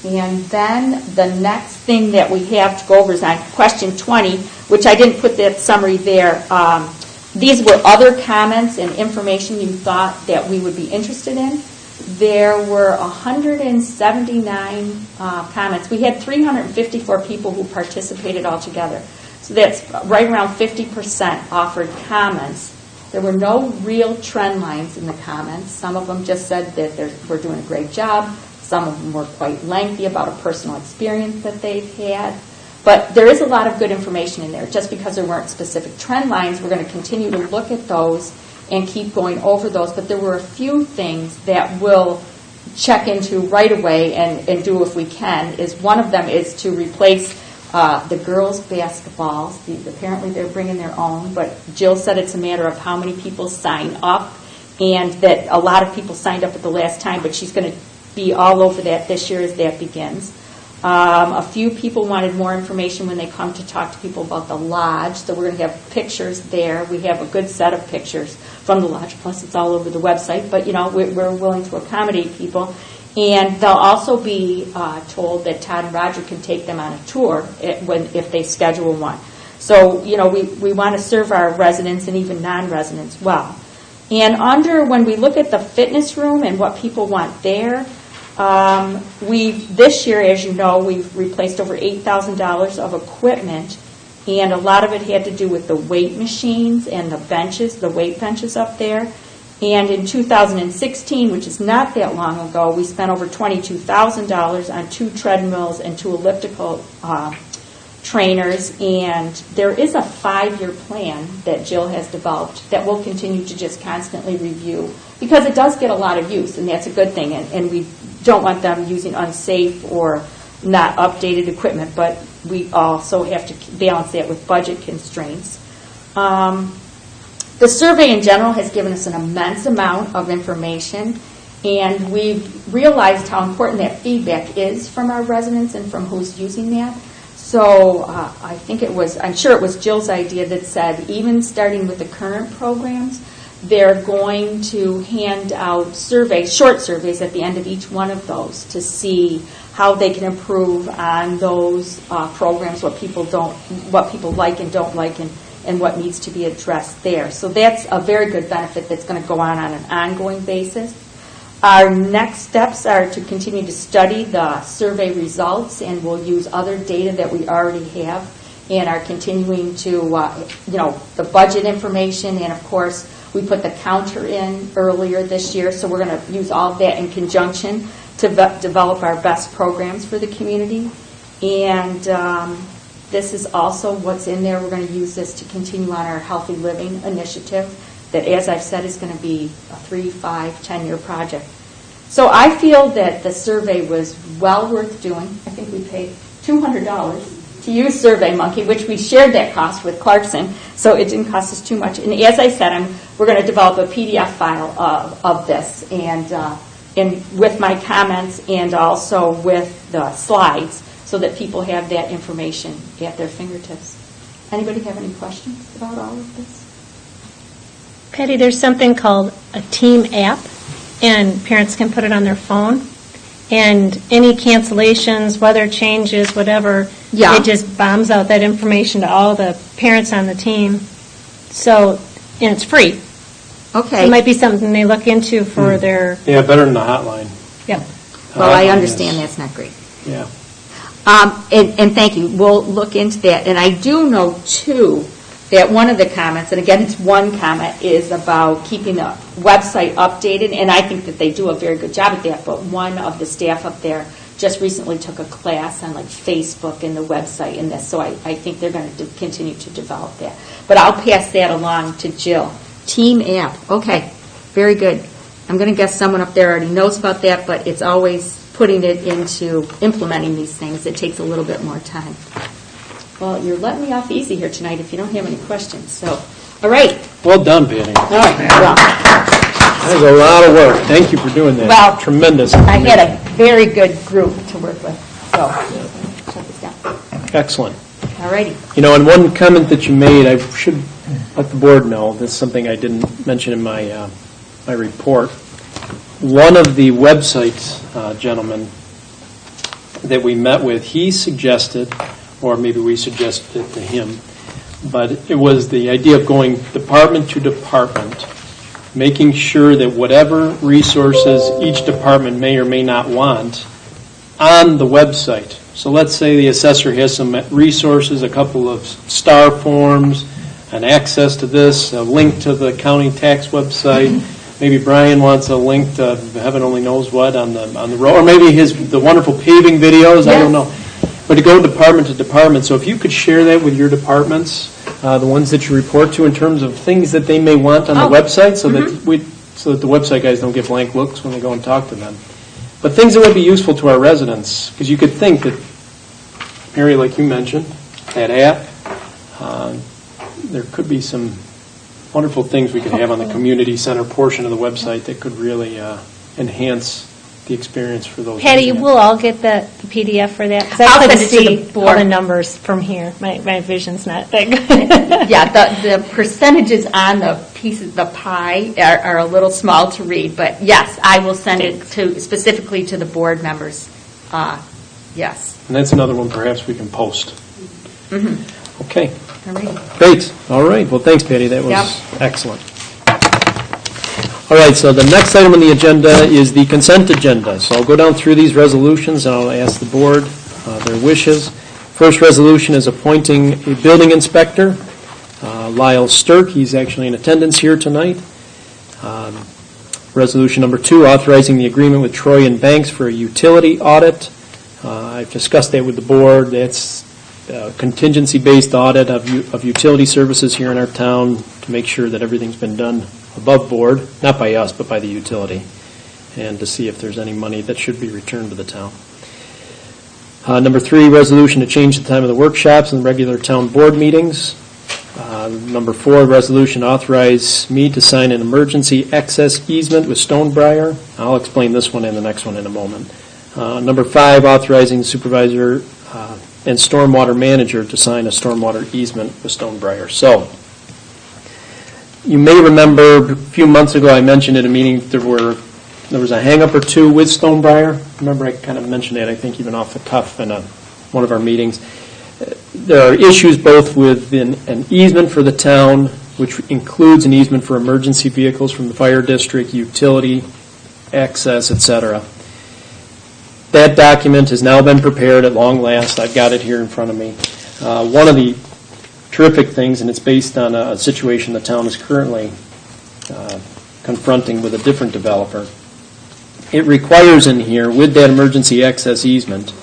And then the next thing that we have to go over is on question 20, which I didn't put that summary there. These were other comments and information you thought that we would be interested in. There were 179 comments. We had 354 people who participated altogether. So that's right around 50% offered comments. There were no real trend lines in the comments. Some of them just said that we're doing a great job. Some of them were quite lengthy about a personal experience that they've had. But there is a lot of good information in there. Just because there weren't specific trend lines, we're going to continue to look at those and keep going over those. But there were a few things that we'll check into right away and do if we can. One of them is to replace the girls' basketballs. Apparently they're bringing their own, but Jill said it's a matter of how many people sign up, and that a lot of people signed up at the last time, but she's going to be all over that this year as that begins. A few people wanted more information when they come to talk to people about the lodge, so we're going to have pictures there. We have a good set of pictures from the lodge, plus it's all over the website, but we're willing to accommodate people. And they'll also be told that Todd and Roger can take them on a tour if they schedule one. So, we want to serve our residents and even non-residents well. And when we look at the fitness room and what people want there, this year, as you know, we've replaced over $8,000 of equipment, and a lot of it had to do with the weight machines and the benches, the weight benches up there. And in 2016, which is not that long ago, we spent over $22,000 on 2 treadmills and 2 elliptical trainers. And there is a 5-year plan that Jill has developed that we'll continue to just constantly review, because it does get a lot of use, and that's a good thing. And we don't want them using unsafe or not updated equipment, but we also have to balance that with budget constraints. The survey in general has given us an immense amount of information, and we've realized how important that feedback is from our residents and from who's using that. So I'm sure it was Jill's idea that said, even starting with the current programs, they're going to hand out short surveys at the end of each one of those to see how they can improve on those programs, what people like and don't like, and what needs to be addressed there. So that's a very good benefit that's going to go on an ongoing basis. Our next steps are to continue to study the survey results, and we'll use other data that we already have, and are continuing to, the budget information, and of course, we put the counter in earlier this year, so we're going to use all of that in conjunction to develop our best programs for the community. And this is also what's in there. We're going to use this to continue on our Healthy Living initiative that, as I've said, is going to be a 3, 5, 10-year project. So I feel that the survey was well worth doing. I think we paid $200 to use SurveyMonkey, which we shared that cost with Clarkson, so it didn't cost us too much. And as I said, we're going to develop a PDF file of this, and with my comments and also with the slides, so that people have that information at their fingertips. Anybody have any questions about all of this? Patty, there's something called a team app, and parents can put it on their phone. And any cancellations, weather changes, whatever, it just bombs out that information to all the parents on the team. So, and it's free. Okay. So it might be something they look into for their... Yeah, better than the hotline. Yeah. Well, I understand that's not great. Yeah. And thank you. We'll look into that. And I do know, too, that one of the comments, and again, it's one comment, is about keeping the website updated, and I think that they do a very good job at that, but one of the staff up there just recently took a class on, like, Facebook and the website and this, so I think they're going to continue to develop that. But I'll pass that along to Jill. Team app. Okay. Very good. I'm going to guess someone up there already knows about that, but it's always putting it into implementing these things. It takes a little bit more time. Well, you're letting me off easy here tonight if you don't have any questions. So, all right. Well done, Patty. All right. Well, That was a lot of work. Thank you for doing that. Well, Tremendous. I had a very good group to work with. So, shut this down. Excellent. All righty. You know, and one comment that you made, I should let the board know, this is something I didn't mention in my my report. One of the website gentlemen that we met with, he suggested, or maybe we suggested it to him, but it was the idea of going department to department, making sure that whatever resources each department may or may not want on the website. So let's say the assessor has some resources, a couple of star forms, an access to this, a link to the county tax website. Maybe Brian wants a link to heaven only knows what on the road, or maybe the wonderful paving videos. Yes. I don't know. But to go department to department. So if you could share that with your departments, the ones that you report to, in terms of things that they may want on the website, so that the website guys don't get blank looks when they go and talk to them. But things that would be useful to our residents, because you could think that, Mary, like you mentioned, that app, there could be some wonderful things we could have on the community center portion of the website that could really enhance the experience for those. Patty, you will all get the PDF for that? Because I couldn't see all the numbers from here. My vision's not that good. Yeah, the percentages on the pieces, the pie, are a little small to read. But yes, I will send it specifically to the board members. Yes. And that's another one perhaps we can post. Mm-hmm. Okay. All right. Great. All right. Well, thanks, Patty. That was excellent. All right, so the next item on the agenda is the consent agenda. So I'll go down through these resolutions, and I'll ask the board their wishes. First resolution is appointing a building inspector, Lyle Sturk. He's actually in attendance here tonight. Resolution number 2, authorizing the agreement with Troy and Banks for a utility audit. I've discussed that with the board. That's a contingency-based audit of utility services here in our town to make sure that everything's been done above board, not by us, but by the utility, and to see if there's any money that should be returned to the town. Number 3, resolution to change the time of the workshops and regular town board meetings. Number 4, resolution to authorize me to sign an emergency access easement with Stonebriar. I'll explain this one and the next one in a moment. Number 5, authorizing supervisor and stormwater manager to sign a stormwater easement with Stonebriar. So, you may remember a few months ago I mentioned at a meeting there was a hang-up or two with Stonebriar. Remember I kind of mentioned that, I think even off the cuff in one of our meetings. There are issues both with an easement for the town, which includes an easement for emergency vehicles from the fire district, utility, access, etc. That document has now been prepared at long last. I've got it here in front of me. One of the terrific things, and it's based on a situation the town is currently confronting with a different developer. It requires in here, with that emergency access easement,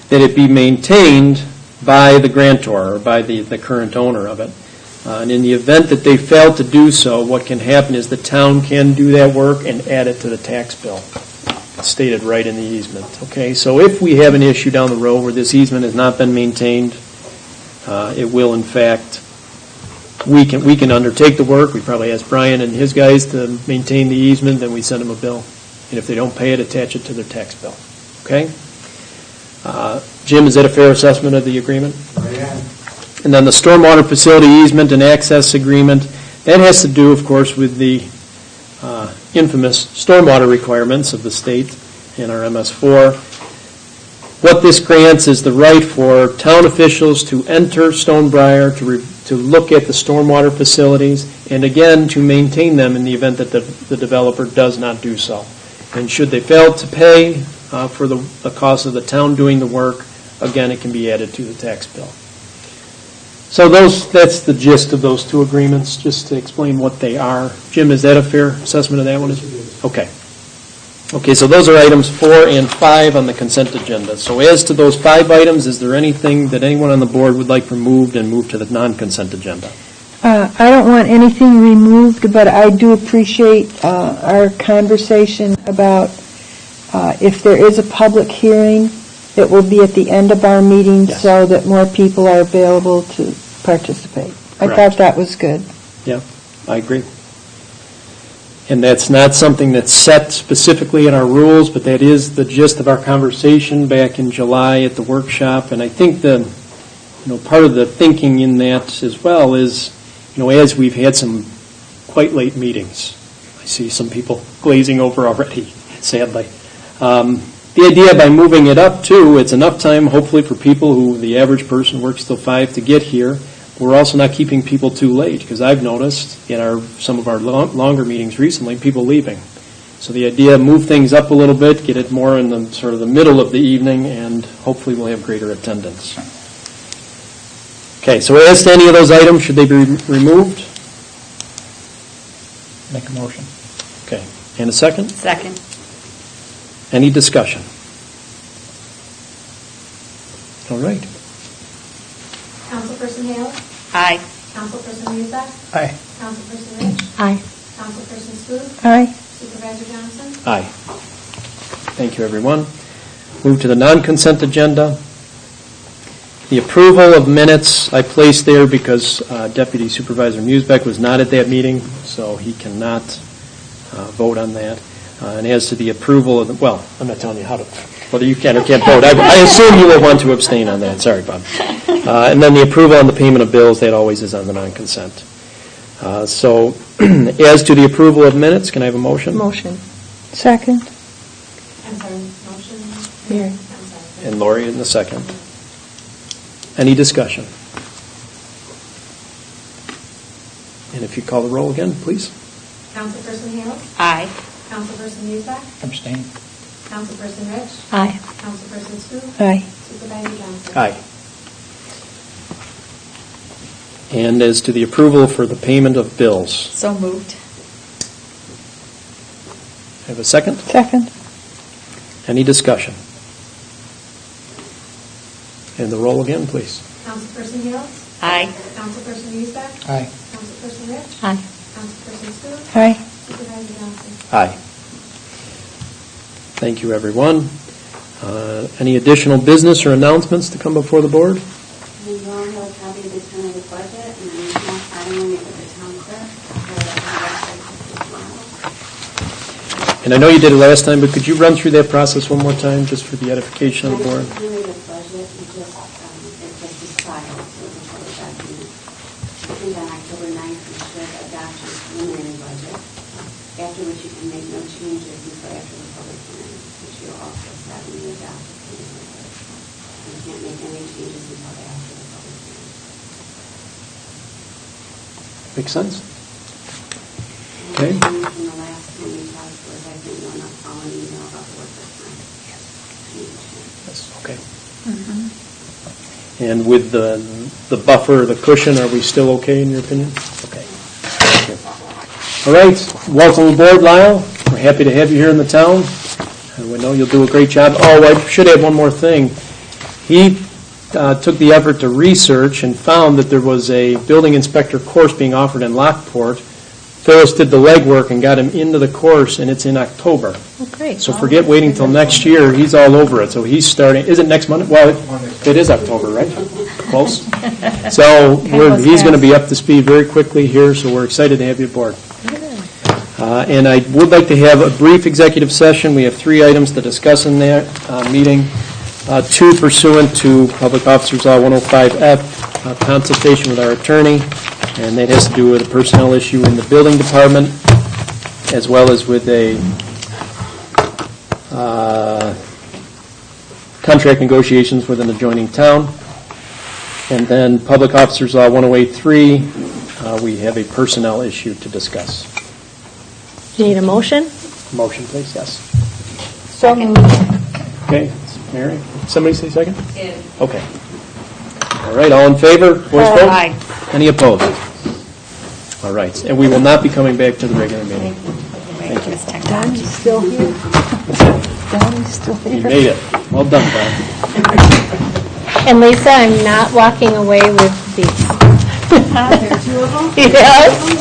that it be maintained by the grantor, or by the current owner of it. And in the event that they fail to do so, what can happen is the town can do that work and add it to the tax bill. It's stated right in the easement, okay? So if we have an issue down the road where this easement has not been maintained, it will in fact, we can undertake the work. We probably ask Brian and his guys to maintain the easement, then we send them a bill. And if they don't pay it, attach it to their tax bill, okay? Jim, is that a fair assessment of the agreement? And then the stormwater facility easement and access agreement, that has to do, of course, with the infamous stormwater requirements of the state in our MS4. What this grants is the right for town officials to enter Stonebriar, to look at the stormwater facilities, and again, to maintain them in the event that the developer does not do so. And should they fail to pay for the cost of the town doing the work, again, it can be added to the tax bill. So that's the gist of those two agreements, just to explain what they are. Jim, is that a fair assessment of that one? Okay. Okay, so those are items 4 and 5 on the consent agenda. So as to those 5 items, is there anything that anyone on the board would like removed and moved to the non-consent agenda? I don't want anything removed, but I do appreciate our conversation about if there is a public hearing, it will be at the end of our meeting. Yes. So that more people are available to participate. I Correct. thought that was good. Yeah, I agree. And that's not something that's set specifically in our rules, but that is the gist of our conversation back in July at the workshop. And I think part of the thinking in that as well is, as we've had some quite late meetings, I see some people glazing over already, sadly. The idea by moving it up, too, it's enough time, hopefully, for people who, the average person works till 5 to get here. We're also not keeping people too late, because I've noticed in some of our longer meetings recently, people leaving. So the idea, move things up a little bit, get it more in the sort of the middle of the evening, and hopefully we'll have greater attendance. Okay, so as to any of those items, should they be removed? Make a motion. Okay, and a second? Second. Any discussion? All right. Councilperson Hale? Aye. Councilperson Muzak? Aye. Councilperson Rich? Aye. Councilperson Scoot? Aye. Supervisor Johnson? Aye. Thank you, everyone. Move to the non-consent agenda. The approval of minutes I placed there because Deputy Supervisor Musbeck was not at that meeting, so he cannot vote on that. And as to the approval of I'm not telling you whether you can or can't vote. I assume you will want to abstain on that. Sorry, Bob. And then the approval on the payment of bills, that always is on the non-consent. So as to the approval of minutes, can I have a motion? Motion. Second. I'm sorry, motion? Mary. I'm sorry. And Lori in the second. Any discussion? And if you call the roll again, please. Councilperson Hale? Aye. Councilperson Muzak? Abstain. Councilperson Rich? Aye. Councilperson Scoot? Aye. Supervisor Johnson? Aye. And as to the approval for the payment of bills, So moved. have a second? Second. Any discussion? And the roll again, please. Councilperson Hale? Aye. Councilperson Muzak? Aye. Councilperson Rich? Aye. Councilperson Scoot? Aye. Supervisor Johnson? Aye. Thank you, everyone. Any additional business or announcements to come before the board? We will have a copy of the tentative budget, and then we have filing it with the town clerk for the website tomorrow. And I know you did it last time, but could you run through that process one more time, just for the edification of the board? It's really the budget, it just is filed, so it's a public document. I think on October 9th, we should adopt your preliminary budget, after which you can make no changes until after the public hearing, which you'll also have when you adopt the preliminary budget. You can't make any changes until after the public hearing. Makes sense? Okay. And the change from the last time we talked was, I think, one up on an email about the workers' comp. Yes, okay. And with the buffer, the cushion, are we still okay in your opinion? Okay. Thank you. All right, welcome aboard, Lyle. We're happy to have you here in the town, and we know you'll do a great job. Oh, I should add one more thing. He took the effort to research and found that there was a building inspector course being offered in Lockport. Phyllis did the legwork and got him into the course, and it's in October. Oh, great. So forget waiting till next year, he's all over it. So he's starting, is it next Monday? Well, it is October, right? Close. So he's going to be up to speed very quickly here, so we're excited to have you aboard. And I would like to have a brief executive session. We have 3 items to discuss in that meeting. 2 pursuant to Public Officers Law 105F, consultation with our attorney, and that has to do with a personnel issue in the building department, as well as with a contract negotiations with an adjoining town. And then Public Officers Law 108.3, we have a personnel issue to discuss. Do you need a motion? Motion, please, yes. So moved. Okay, Mary, somebody say second? Yes. Okay. All right, all in favor, voice vote? Aye. Any opposed? All right, and we will not be coming back to the regular meeting. Thank you. Donnie's still here. Donnie's still You here. made it. Well done, Don. And Lisa, I'm not walking away with these. There are 2 of them? Yes.